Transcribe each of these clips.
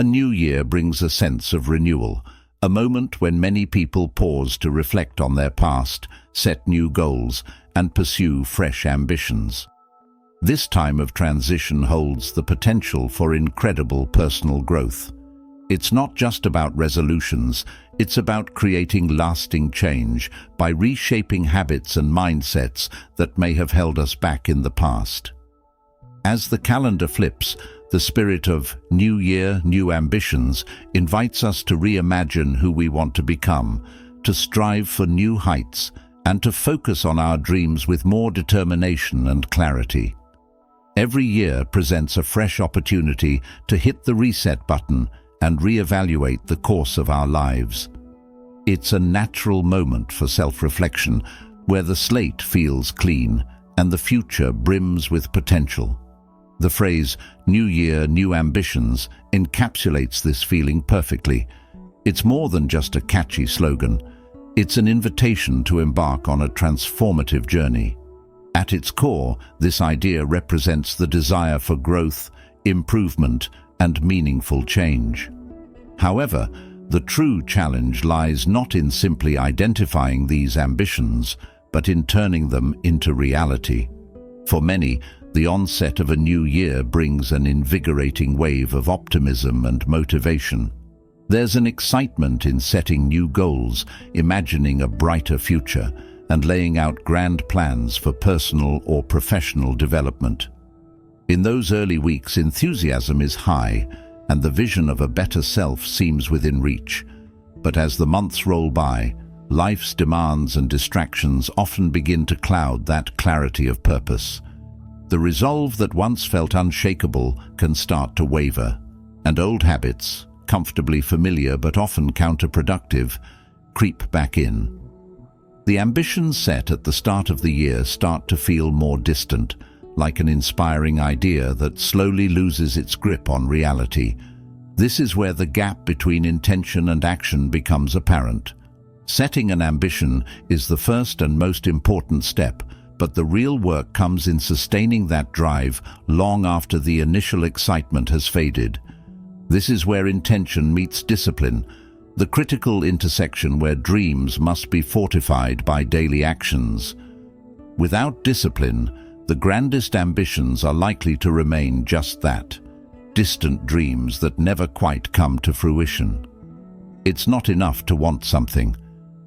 A new year brings a sense of renewal, a moment when many people pause to reflect on their past, set new goals, and pursue fresh ambitions. This time of transition holds the potential for incredible personal growth. It's not just about resolutions, it's about creating lasting change by reshaping habits and mindsets that may have held us back in the past. As the calendar flips, the spirit of New Year, New Ambitions invites us to reimagine who we want to become, to strive for new heights, and to focus on our dreams with more determination and clarity. Every year presents a fresh opportunity to hit the reset button and reevaluate the course of our lives. It's a natural moment for self-reflection, where the slate feels clean and the future brims with potential. The phrase, New Year, New Ambitions, encapsulates this feeling perfectly. It's more than just a catchy slogan. It's an invitation to embark on a transformative journey. At its core, this idea represents the desire for growth, improvement, and meaningful change. However, the true challenge lies not in simply identifying these ambitions, but in turning them into reality. For many, the onset of a new year brings an invigorating wave of optimism and motivation. There's an excitement in setting new goals, imagining a brighter future, and laying out grand plans for personal or professional development. In those early weeks, enthusiasm is high, and the vision of a better self seems within reach. But as the months roll by, life's demands and distractions often begin to cloud that clarity of purpose. The resolve that once felt unshakable can start to waver, and old habits, comfortably familiar but often counterproductive, creep back in. The ambitions set at the start of the year start to feel more distant, like an inspiring idea that slowly loses its grip on reality. This is where the gap between intention and action becomes apparent. Setting an ambition is the first and most important step, but the real work comes in sustaining that drive long after the initial excitement has faded. This is where intention meets discipline, the critical intersection where dreams must be fortified by daily actions. Without discipline, the grandest ambitions are likely to remain just that, distant dreams that never quite come to fruition. It's not enough to want something.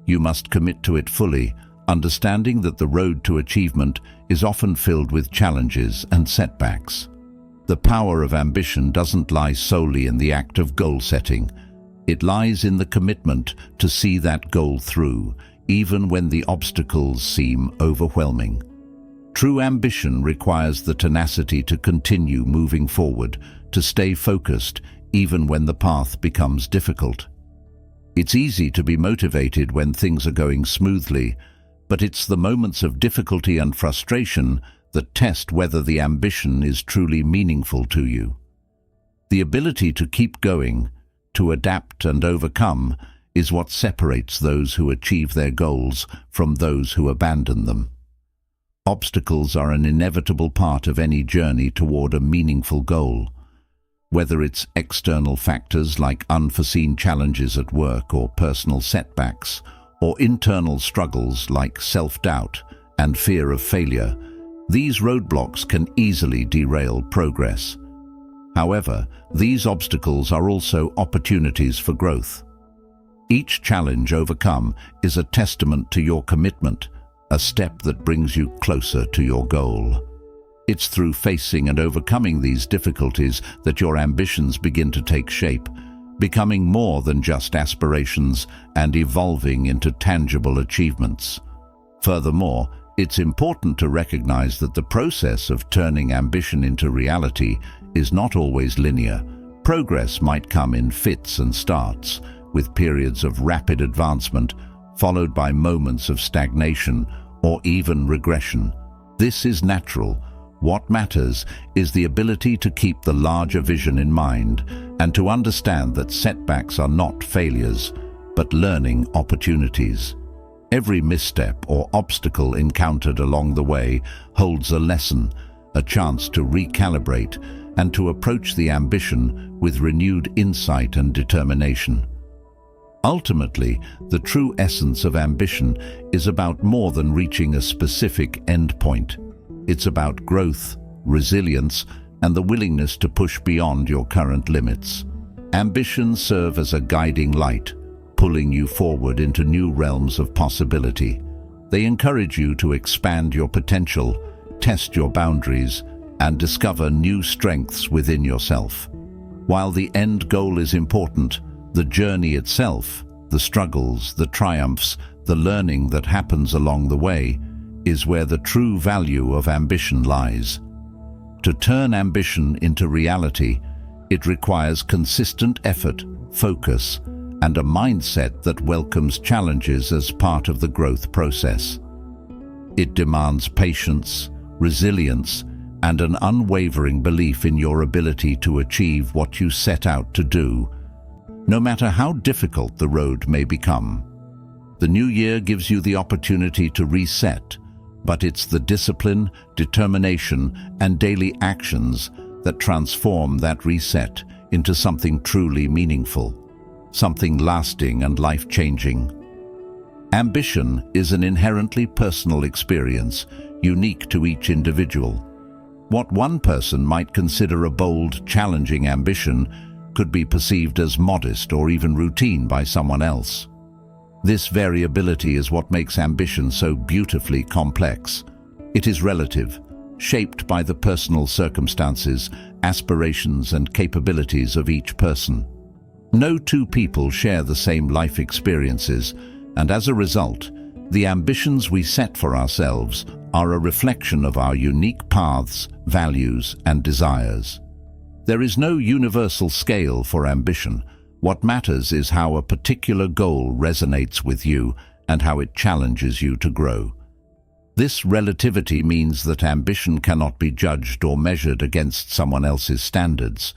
You must commit to it fully, understanding that the road to achievement is often filled with challenges and setbacks. The power of ambition doesn't lie solely in the act of goal setting. It lies in the commitment to see that goal through, even when the obstacles seem overwhelming. True ambition requires the tenacity to continue moving forward, to stay focused, even when the path becomes difficult. It's easy to be motivated when things are going smoothly, but it's the moments of difficulty and frustration that test whether the ambition is truly meaningful to you. The ability to keep going, to adapt and overcome, is what separates those who achieve their goals from those who abandon them. Obstacles are an inevitable part of any journey toward a meaningful goal. Whether it's external factors like unforeseen challenges at work or personal setbacks, or internal struggles like self-doubt and fear of failure, these roadblocks can easily derail progress. However, these obstacles are also opportunities for growth. Each challenge overcome is a testament to your commitment, a step that brings you closer to your goal. It's through facing and overcoming these difficulties that your ambitions begin to take shape, becoming more than just aspirations and evolving into tangible achievements. Furthermore, it's important to recognize that the process of turning ambition into reality is not always linear. Progress might come in fits and starts, with periods of rapid advancement, followed by moments of stagnation or even regression. This is natural. What matters is the ability to keep the larger vision in mind and to understand that setbacks are not failures, but learning opportunities. Every misstep or obstacle encountered along the way holds a lesson, a chance to recalibrate, and to approach the ambition with renewed insight and determination. Ultimately, the true essence of ambition is about more than reaching a specific endpoint. It's about growth, resilience, and the willingness to push beyond your current limits. Ambitions serve as a guiding light, pulling you forward into new realms of possibility. They encourage you to expand your potential, test your boundaries, and discover new strengths within yourself. While the end goal is important, the journey itself, the struggles, the triumphs, the learning that happens along the way, is where the true value of ambition lies. To turn ambition into reality, it requires consistent effort, focus, and a mindset that welcomes challenges as part of the growth process. It demands patience, resilience, and an unwavering belief in your ability to achieve what you set out to do, no matter how difficult the road may become. The new year gives you the opportunity to reset, but it's the discipline, determination, and daily actions that transform that reset into something truly meaningful, something lasting and life-changing. Ambition is an inherently personal experience, unique to each individual. What one person might consider a bold, challenging ambition could be perceived as modest or even routine by someone else. This variability is what makes ambition so beautifully complex. It is relative, shaped by the personal circumstances, aspirations, and capabilities of each person. No two people share the same life experiences, and as a result, the ambitions we set for ourselves are a reflection of our unique paths, values, and desires. There is no universal scale for ambition. What matters is how a particular goal resonates with you and how it challenges you to grow. This relativity means that ambition cannot be judged or measured against someone else's standards.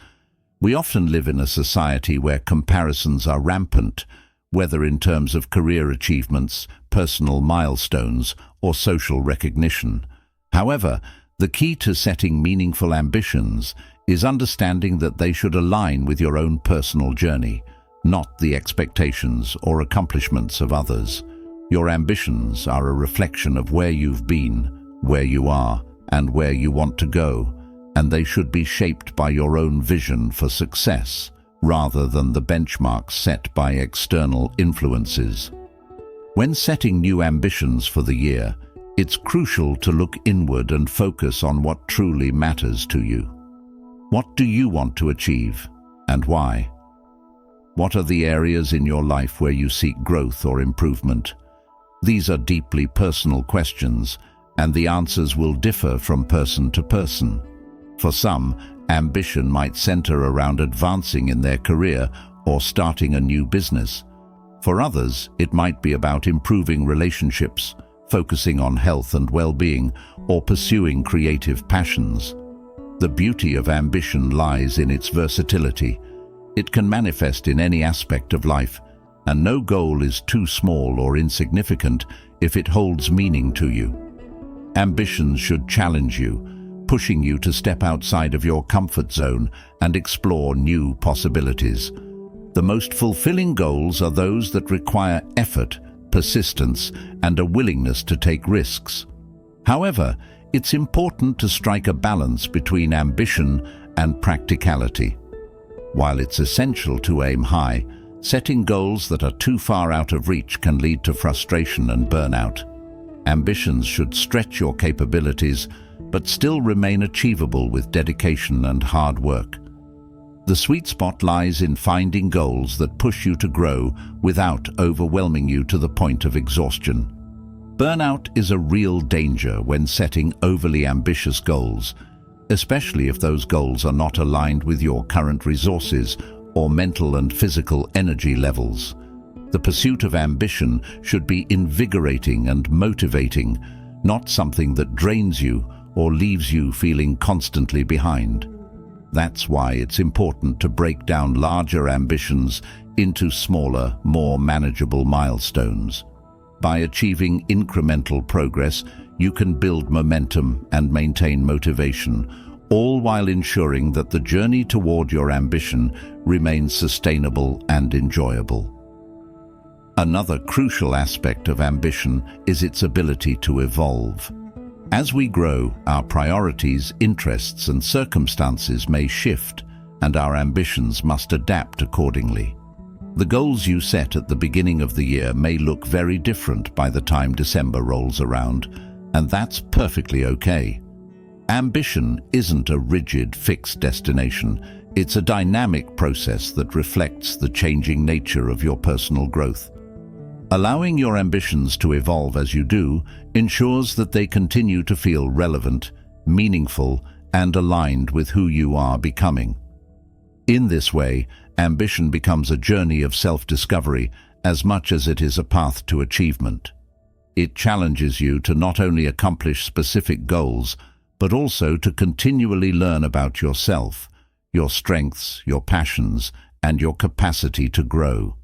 We often live in a society where comparisons are rampant, whether in terms of career achievements, personal milestones, or social recognition. However, the key to setting meaningful ambitions is understanding that they should align with your own personal journey, not the expectations or accomplishments of others. Your ambitions are a reflection of where you've been, where you are, and where you want to go, and they should be shaped by your own vision for success, rather than the benchmarks set by external influences. When setting new ambitions for the year, it's crucial to look inward and focus on what truly matters to you. What do you want to achieve, and why? What are the areas in your life where you seek growth or improvement? These are deeply personal questions, and the answers will differ from person to person. For some, ambition might center around advancing in their career or starting a new business. For others, it might be about improving relationships, focusing on health and well-being, or pursuing creative passions. The beauty of ambition lies in its versatility. It can manifest in any aspect of life, and no goal is too small or insignificant if it holds meaning to you. Ambitions should challenge you, pushing you to step outside of your comfort zone and explore new possibilities. The most fulfilling goals are those that require effort, persistence, and a willingness to take risks. However, it's important to strike a balance between ambition and practicality. While it's essential to aim high, setting goals that are too far out of reach can lead to frustration and burnout. Ambitions should stretch your capabilities, but still remain achievable with dedication and hard work. The sweet spot lies in finding goals that push you to grow without overwhelming you to the point of exhaustion. Burnout is a real danger when setting overly ambitious goals, especially if those goals are not aligned with your current resources or mental and physical energy levels. The pursuit of ambition should be invigorating and motivating, not something that drains you or leaves you feeling constantly behind. That's why it's important to break down larger ambitions into smaller, more manageable milestones. By achieving incremental progress, you can build momentum and maintain motivation, all while ensuring that the journey toward your ambition remains sustainable and enjoyable. Another crucial aspect of ambition is its ability to evolve. As we grow, our priorities, interests, and circumstances may shift, and our ambitions must adapt accordingly. The goals you set at the beginning of the year may look very different by the time December rolls around, and that's perfectly okay. Ambition isn't a rigid, fixed destination. It's a dynamic process that reflects the changing nature of your personal growth. Allowing your ambitions to evolve as you do ensures that they continue to feel relevant, meaningful, and aligned with who you are becoming. In this way, ambition becomes a journey of self-discovery as much as it is a path to achievement. It challenges you to not only accomplish specific goals, but also to continually learn about yourself, your strengths, your passions, and your capacity to grow.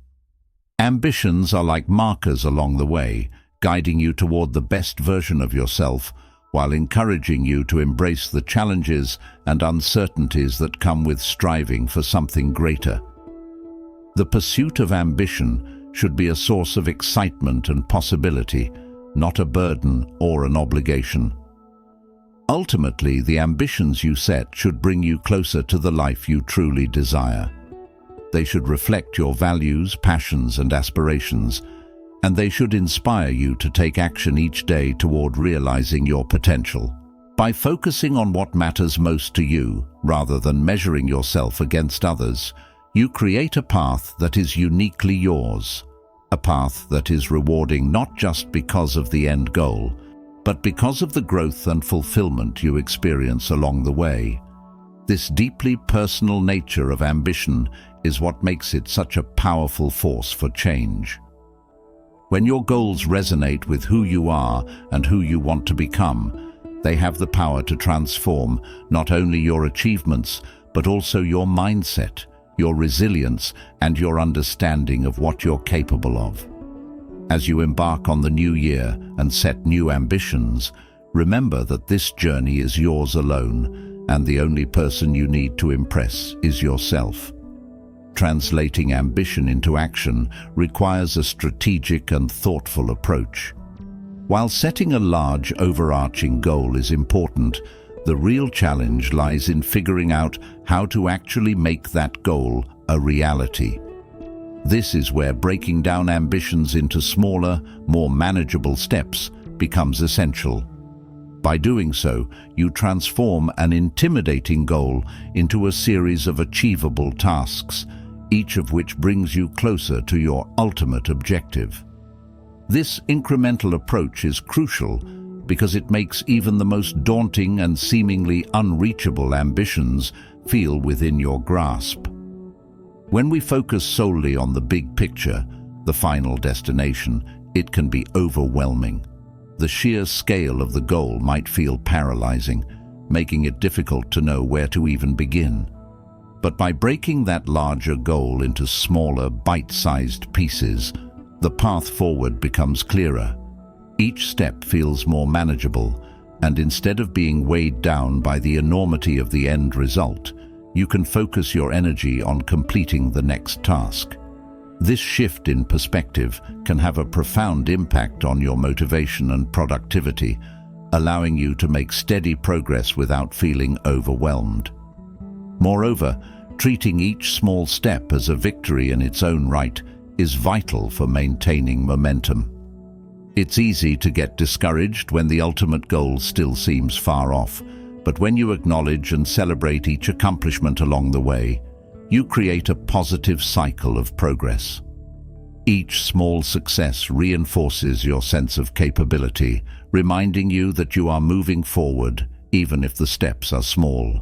Ambitions are like markers along the way, guiding you toward the best version of yourself, while encouraging you to embrace the challenges and uncertainties that come with striving for something greater. The pursuit of ambition should be a source of excitement and possibility, not a burden or an obligation. Ultimately, the ambitions you set should bring you closer to the life you truly desire. They should reflect your values, passions, and aspirations, and they should inspire you to take action each day toward realizing your potential. By focusing on what matters most to you, rather than measuring yourself against others, you create a path that is uniquely yours, a path that is rewarding not just because of the end goal, but because of the growth and fulfillment you experience along the way. This deeply personal nature of ambition is what makes it such a powerful force for change. When your goals resonate with who you are and who you want to become, they have the power to transform not only your achievements, but also your mindset, your resilience, and your understanding of what you're capable of. As you embark on the new year and set new ambitions, remember that this journey is yours alone, and the only person you need to impress is yourself. Translating ambition into action requires a strategic and thoughtful approach. While setting a large, overarching goal is important, the real challenge lies in figuring out how to actually make that goal a reality. This is where breaking down ambitions into smaller, more manageable steps becomes essential. By doing so, you transform an intimidating goal into a series of achievable tasks, each of which brings you closer to your ultimate objective. This incremental approach is crucial because it makes even the most daunting and seemingly unreachable ambitions feel within your grasp. When we focus solely on the big picture, the final destination, it can be overwhelming. The sheer scale of the goal might feel paralyzing, making it difficult to know where to even begin. But by breaking that larger goal into smaller, bite-sized pieces, the path forward becomes clearer. Each step feels more manageable, and instead of being weighed down by the enormity of the end result, you can focus your energy on completing the next task. This shift in perspective can have a profound impact on your motivation and productivity, allowing you to make steady progress without feeling overwhelmed. Moreover, treating each small step as a victory in its own right is vital for maintaining momentum. It's easy to get discouraged when the ultimate goal still seems far off, but when you acknowledge and celebrate each accomplishment along the way, you create a positive cycle of progress. Each small success reinforces your sense of capability, reminding you that you are moving forward, even if the steps are small.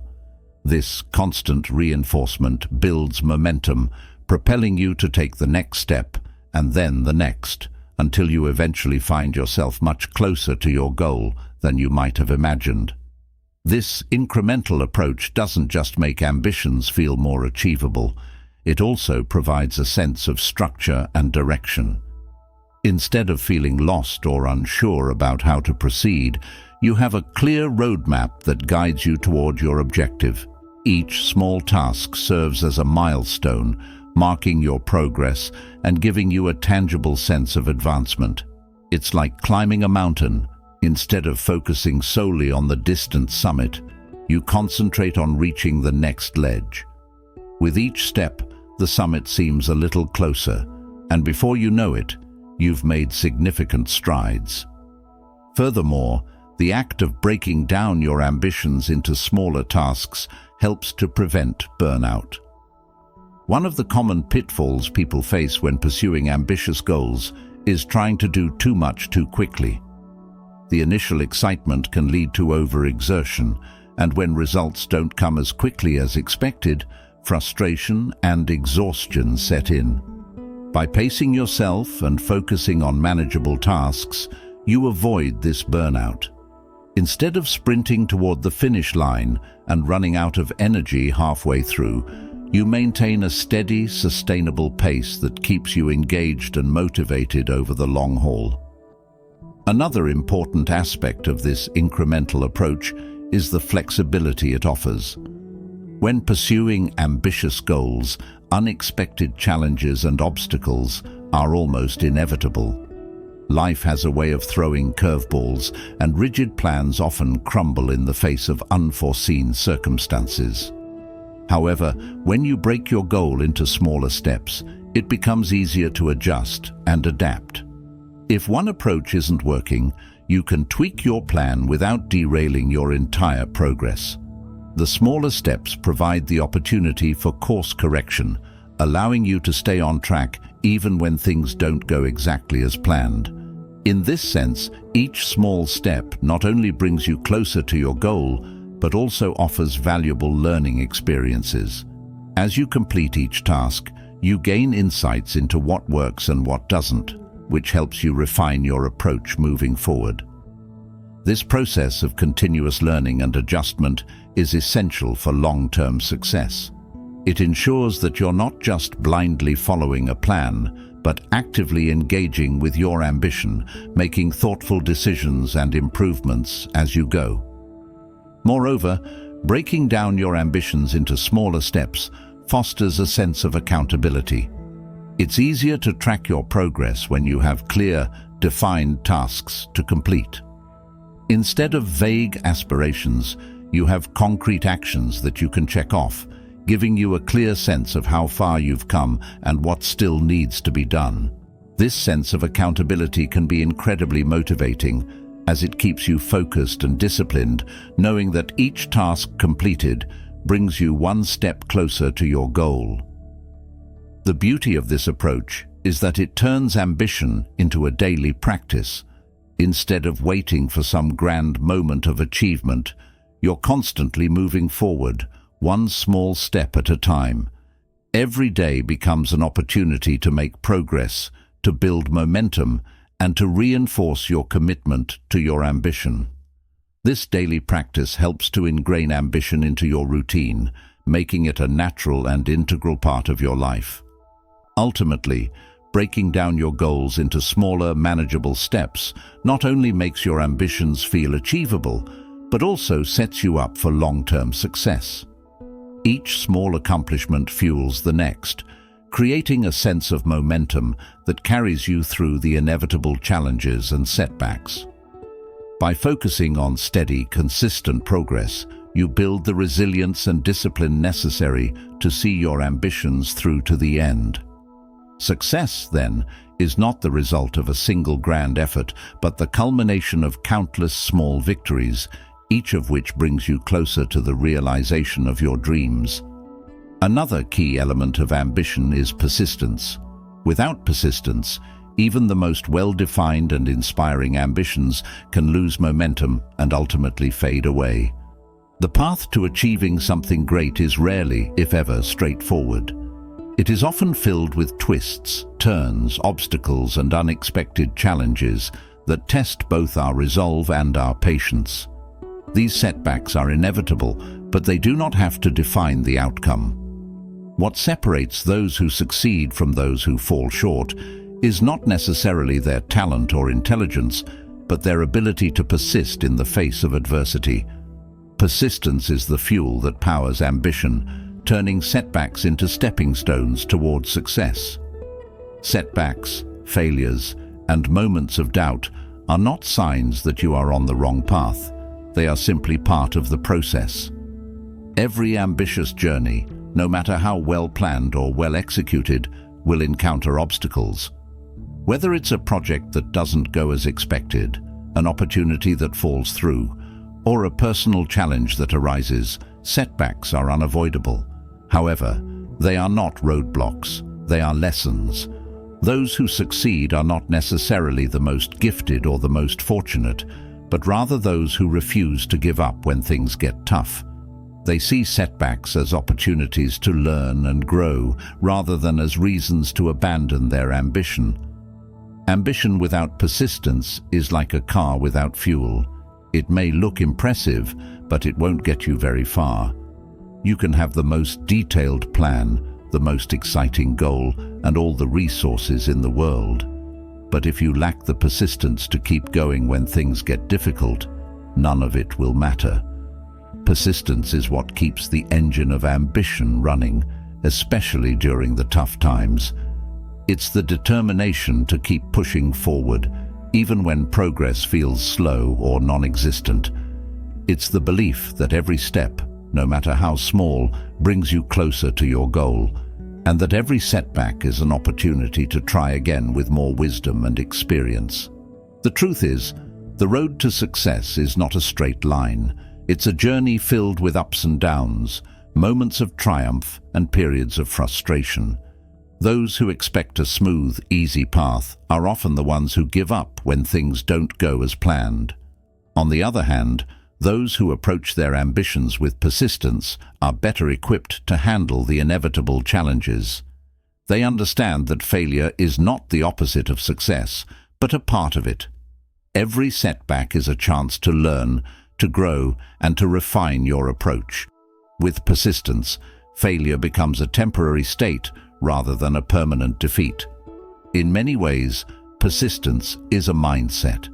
This constant reinforcement builds momentum, propelling you to take the next step and then the next, until you eventually find yourself much closer to your goal than you might have imagined. This incremental approach doesn't just make ambitions feel more achievable, it also provides a sense of structure and direction. Instead of feeling lost or unsure about how to proceed, You have a clear roadmap that guides you toward your objective. Each small task serves as a milestone, marking your progress and giving you a tangible sense of advancement. It's like climbing a mountain. Instead of focusing solely on the distant summit, you concentrate on reaching the next ledge. With each step, the summit seems a little closer, and before you know it, you've made significant strides. Furthermore, the act of breaking down your ambitions into smaller tasks helps to prevent burnout. One of the common pitfalls people face when pursuing ambitious goals is trying to do too much too quickly. The initial excitement can lead to overexertion, and when results don't come as quickly as expected, frustration and exhaustion set in. By pacing yourself and focusing on manageable tasks, you avoid this burnout. Instead of sprinting toward the finish line and running out of energy halfway through, you maintain a steady, sustainable pace that keeps you engaged and motivated over the long haul. Another important aspect of this incremental approach is the flexibility it offers. When pursuing ambitious goals, unexpected challenges and obstacles are almost inevitable. Life has a way of throwing curveballs, and rigid plans often crumble in the face of unforeseen circumstances. However, when you break your goal into smaller steps, it becomes easier to adjust and adapt. If one approach isn't working, you can tweak your plan without derailing your entire progress. The smaller steps provide the opportunity for course correction, allowing you to stay on track even when things don't go exactly as planned. In this sense, each small step not only brings you closer to your goal, but also offers valuable learning experiences. As you complete each task, you gain insights into what works and what doesn't, which helps you refine your approach moving forward. This process of continuous learning and adjustment is essential for long-term success. It ensures that you're not just blindly following a plan, but actively engaging with your ambition, making thoughtful decisions and improvements as you go. Moreover, breaking down your ambitions into smaller steps fosters a sense of accountability. It's easier to track your progress when you have clear, defined tasks to complete. Instead of vague aspirations, you have concrete actions that you can check off, giving you a clear sense of how far you've come and what still needs to be done. This sense of accountability can be incredibly motivating, as it keeps you focused and disciplined, knowing that each task completed brings you one step closer to your goal. The beauty of this approach is that it turns ambition into a daily practice. Instead of waiting for some grand moment of achievement, you're constantly moving forward, one small step at a time. Every day becomes an opportunity to make progress, to build momentum, and to reinforce your commitment to your ambition. This daily practice helps to ingrain ambition into your routine, making it a natural and integral part of your life. Ultimately, breaking down your goals into smaller, manageable steps not only makes your ambitions feel achievable, but also sets you up for long-term success. Each small accomplishment fuels the next, creating a sense of momentum that carries you through the inevitable challenges and setbacks. By focusing on steady, consistent progress, you build the resilience and discipline necessary to see your ambitions through to the end. Success, then, is not the result of a single grand effort, but the culmination of countless small victories, each of which brings you closer to the realization of your dreams. Another key element of ambition is persistence. Without persistence, even the most well-defined and inspiring ambitions can lose momentum and ultimately fade away. The path to achieving something great is rarely, if ever, straightforward. It is often filled with twists, turns, obstacles, and unexpected challenges that test both our resolve and our patience. These setbacks are inevitable, but they do not have to define the outcome. What separates those who succeed from those who fall short is not necessarily their talent or intelligence, but their ability to persist in the face of adversity. Persistence is the fuel that powers ambition, turning setbacks into stepping stones towards success. Setbacks, failures, and moments of doubt are not signs that you are on the wrong path. They are simply part of the process. Every ambitious journey, no matter how well planned or well executed, will encounter obstacles. Whether it's a project that doesn't go as expected, an opportunity that falls through, or a personal challenge that arises, setbacks are unavoidable. However, they are not roadblocks, they are lessons. Those who succeed are not necessarily the most gifted or the most fortunate, but rather those who refuse to give up when things get tough. They see setbacks as opportunities to learn and grow, rather than as reasons to abandon their ambition. Ambition without persistence is like a car without fuel. It may look impressive, but it won't get you very far. You can have the most detailed plan, the most exciting goal, and all the resources in the world. But if you lack the persistence to keep going when things get difficult, none of it will matter. Persistence is what keeps the engine of ambition running, especially during the tough times. It's the determination to keep pushing forward, even when progress feels slow or non-existent. It's the belief that every step, no matter how small, brings you closer to your goal, and that every setback is an opportunity to try again with more wisdom and experience. The truth is, the road to success is not a straight line. It's a journey filled with ups and downs, moments of triumph and periods of frustration. Those who expect a smooth, easy path are often the ones who give up when things don't go as planned. On the other hand, those who approach their ambitions with persistence are better equipped to handle the inevitable challenges. They understand that failure is not the opposite of success, but a part of it. Every setback is a chance to learn, to grow, and to refine your approach. With persistence, failure becomes a temporary state rather than a permanent defeat. In many ways, persistence is a mindset.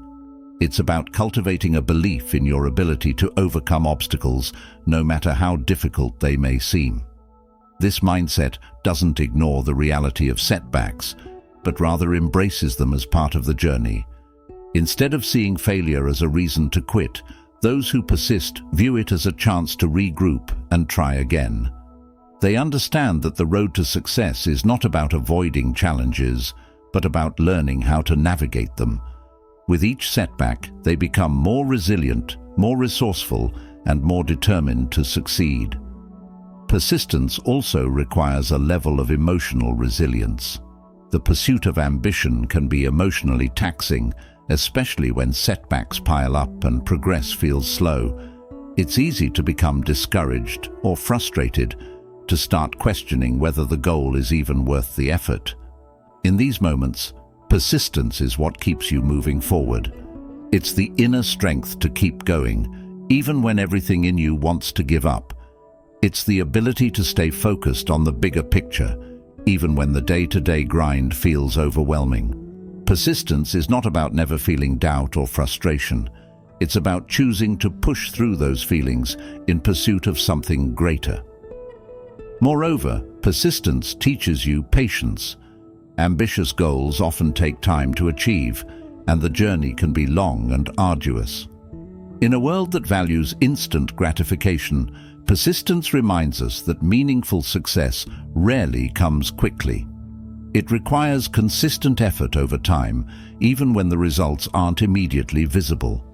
It's about cultivating a belief in your ability to overcome obstacles, no matter how difficult they may seem. This mindset doesn't ignore the reality of setbacks, but rather embraces them as part of the journey. Instead of seeing failure as a reason to quit, those who persist view it as a chance to regroup and try again. They understand that the road to success is not about avoiding challenges, but about learning how to navigate them. With each setback, they become more resilient, more resourceful, and more determined to succeed. Persistence also requires a level of emotional resilience. The pursuit of ambition can be emotionally taxing, especially when setbacks pile up and progress feels slow. It's easy to become discouraged or frustrated, to start questioning whether the goal is even worth the effort. In these moments, persistence is what keeps you moving forward. It's the inner strength to keep going, even when everything in you wants to give up. It's the ability to stay focused on the bigger picture, even when the day-to-day grind feels overwhelming. Persistence is not about never feeling doubt or frustration. It's about choosing to push through those feelings in pursuit of something greater. Moreover, persistence teaches you patience. Ambitious goals often take time to achieve, and the journey can be long and arduous. In a world that values instant gratification, persistence reminds us that meaningful success rarely comes quickly. It requires consistent effort over time, even when the results aren't immediately visible.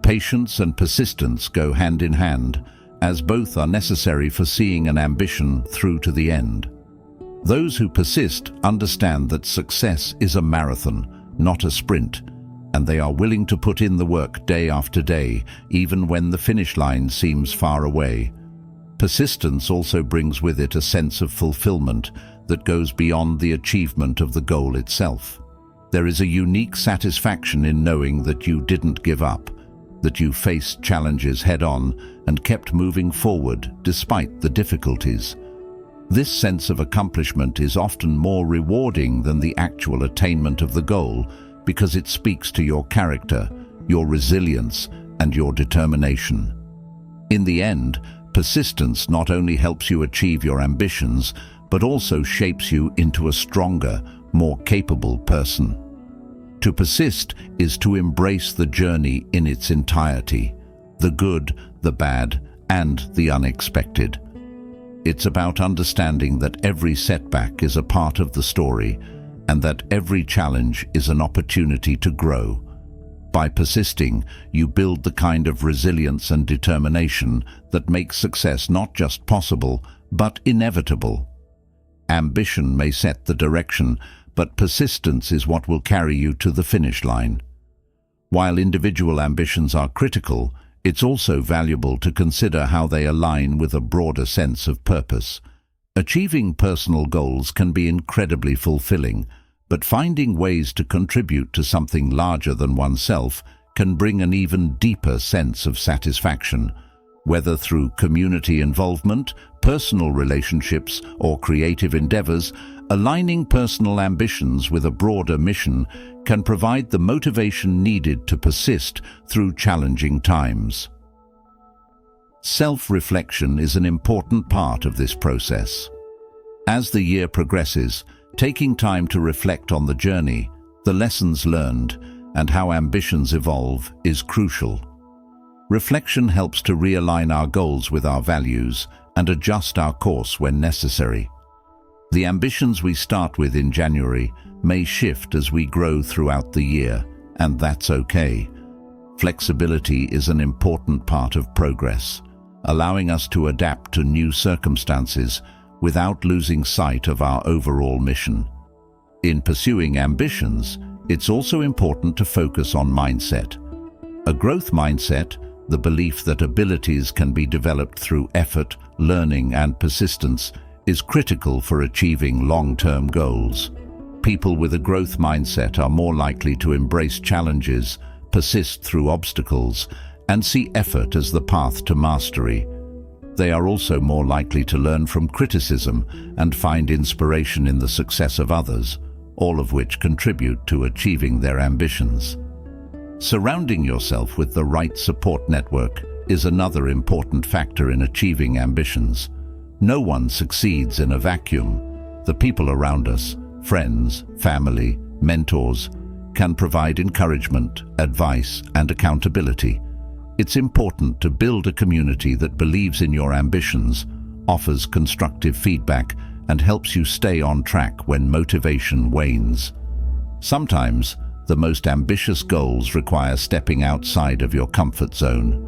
Patience and persistence go hand in hand, as both are necessary for seeing an ambition through to the end. Those who persist understand that success is a marathon, not a sprint, and they are willing to put in the work day after day, even when the finish line seems far away. Persistence also brings with it a sense of fulfillment that goes beyond the achievement of the goal itself. There is a unique satisfaction in knowing that you didn't give up, that you faced challenges head-on and kept moving forward despite the difficulties. This sense of accomplishment is often more rewarding than the actual attainment of the goal because it speaks to your character, your resilience, and your determination. In the end, persistence not only helps you achieve your ambitions, but also shapes you into a stronger, more capable person. To persist is to embrace the journey in its entirety, the good, the bad, and the unexpected. It's about understanding that every setback is a part of the story, and that every challenge is an opportunity to grow. By persisting, you build the kind of resilience and determination that makes success not just possible, but inevitable. Ambition may set the direction, but persistence is what will carry you to the finish line. While individual ambitions are critical, it's also valuable to consider how they align with a broader sense of purpose. Achieving personal goals can be incredibly fulfilling, but finding ways to contribute to something larger than oneself can bring an even deeper sense of satisfaction. Whether through community involvement, personal relationships, or creative endeavors, aligning personal ambitions with a broader mission can provide the motivation needed to persist through challenging times. Self-reflection is an important part of this process. As the year progresses, taking time to reflect on the journey, the lessons learned, and how ambitions evolve is crucial. Reflection helps to realign our goals with our values and adjust our course when necessary. The ambitions we start with in January may shift as we grow throughout the year, and that's okay. Flexibility is an important part of progress, allowing us to adapt to new circumstances without losing sight of our overall mission. In pursuing ambitions, it's also important to focus on mindset. A growth mindset, the belief that abilities can be developed through effort, learning, and persistence, is critical for achieving long-term goals. People with a growth mindset are more likely to embrace challenges, persist through obstacles, and see effort as the path to mastery. They are also more likely to learn from criticism and find inspiration in the success of others, all of which contribute to achieving their ambitions. Surrounding yourself with the right support network is another important factor in achieving ambitions. No one succeeds in a vacuum. The people around us, friends, family, mentors, can provide encouragement, advice, and accountability. It's important to build a community that believes in your ambitions, offers constructive feedback, and helps you stay on track when motivation wanes. Sometimes, the most ambitious goals require stepping outside of your comfort zone.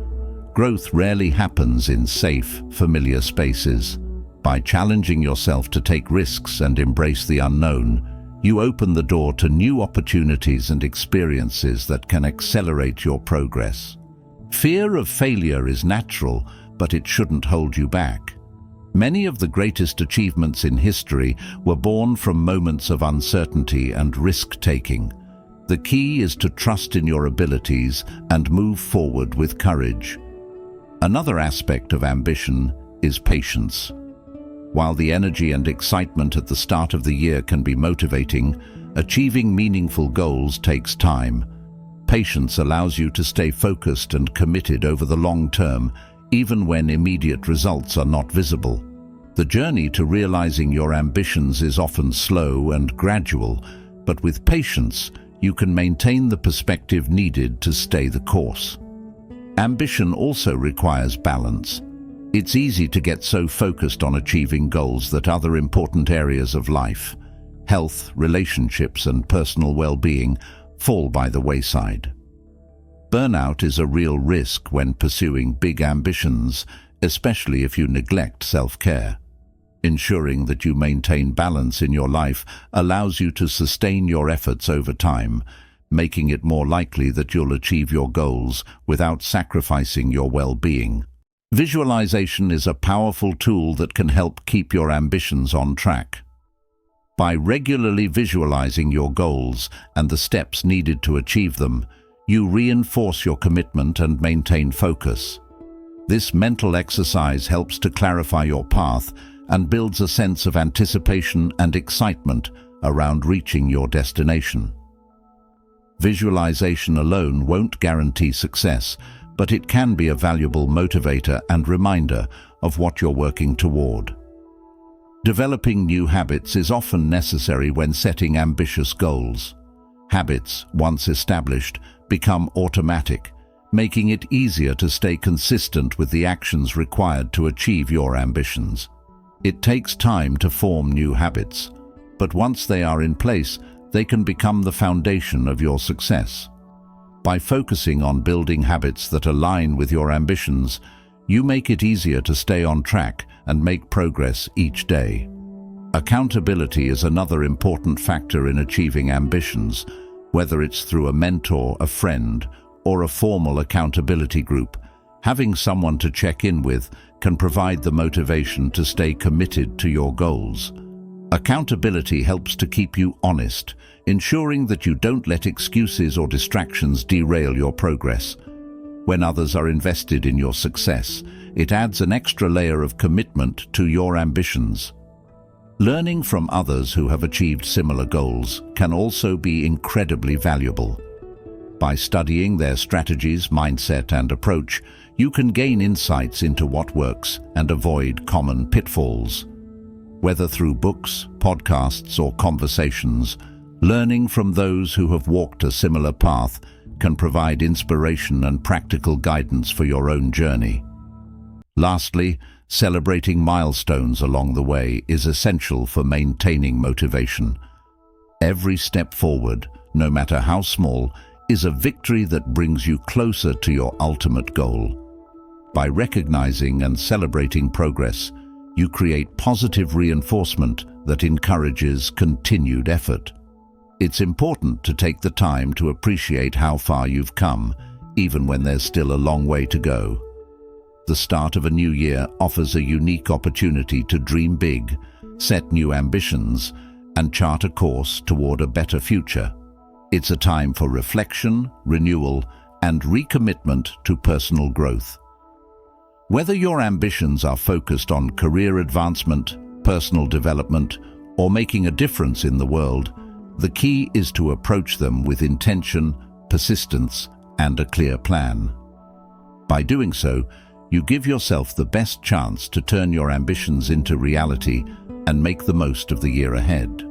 Growth rarely happens in safe, familiar spaces. By challenging yourself to take risks and embrace the unknown, you open the door to new opportunities and experiences that can accelerate your progress. Fear of failure is natural, but it shouldn't hold you back. Many of the greatest achievements in history were born from moments of uncertainty and risk-taking. The key is to trust in your abilities and move forward with courage. Another aspect of ambition is patience. While the energy and excitement at the start of the year can be motivating, achieving meaningful goals takes time. Patience allows you to stay focused and committed over the long term, even when immediate results are not visible. The journey to realizing your ambitions is often slow and gradual, but with patience, you can maintain the perspective needed to stay the course. Ambition also requires balance. It's easy to get so focused on achieving goals that other important areas of life, health, relationships, and personal well-being, fall by the wayside. Burnout is a real risk when pursuing big ambitions, especially if you neglect self-care. Ensuring that you maintain balance in your life allows you to sustain your efforts over time, making it more likely that you'll achieve your goals without sacrificing your well-being. Visualization is a powerful tool that can help keep your ambitions on track. By regularly visualizing your goals and the steps needed to achieve them, you reinforce your commitment and maintain focus. This mental exercise helps to clarify your path and builds a sense of anticipation and excitement around reaching your destination. Visualization alone won't guarantee success, but it can be a valuable motivator and reminder of what you're working toward. Developing new habits is often necessary when setting ambitious goals. Habits, once established, become automatic, making it easier to stay consistent with the actions required to achieve your ambitions. It takes time to form new habits, but once they are in place, they can become the foundation of your success. By focusing on building habits that align with your ambitions, you make it easier to stay on track and make progress each day. Accountability is another important factor in achieving ambitions, whether it's through a mentor, a friend, or a formal accountability group. Having someone to check in with can provide the motivation to stay committed to your goals. Accountability helps to keep you honest, ensuring that you don't let excuses or distractions derail your progress. When others are invested in your success, it adds an extra layer of commitment to your ambitions. Learning from others who have achieved similar goals can also be incredibly valuable. By studying their strategies, mindset, and approach, you can gain insights into what works and avoid common pitfalls. Whether through books, podcasts, or conversations, learning from those who have walked a similar path can provide inspiration and practical guidance for your own journey. Lastly, celebrating milestones along the way is essential for maintaining motivation. Every step forward, no matter how small, is a victory that brings you closer to your ultimate goal. By recognizing and celebrating progress, you create positive reinforcement that encourages continued effort. It's important to take the time to appreciate how far you've come, even when there's still a long way to go. The start of a new year offers a unique opportunity to dream big, set new ambitions, and chart a course toward a better future. It's a time for reflection, renewal, and recommitment to personal growth. Whether your ambitions are focused on career advancement, personal development, or making a difference in the world, the key is to approach them with intention, persistence, and a clear plan. By doing so, you give yourself the best chance to turn your ambitions into reality and make the most of the year ahead.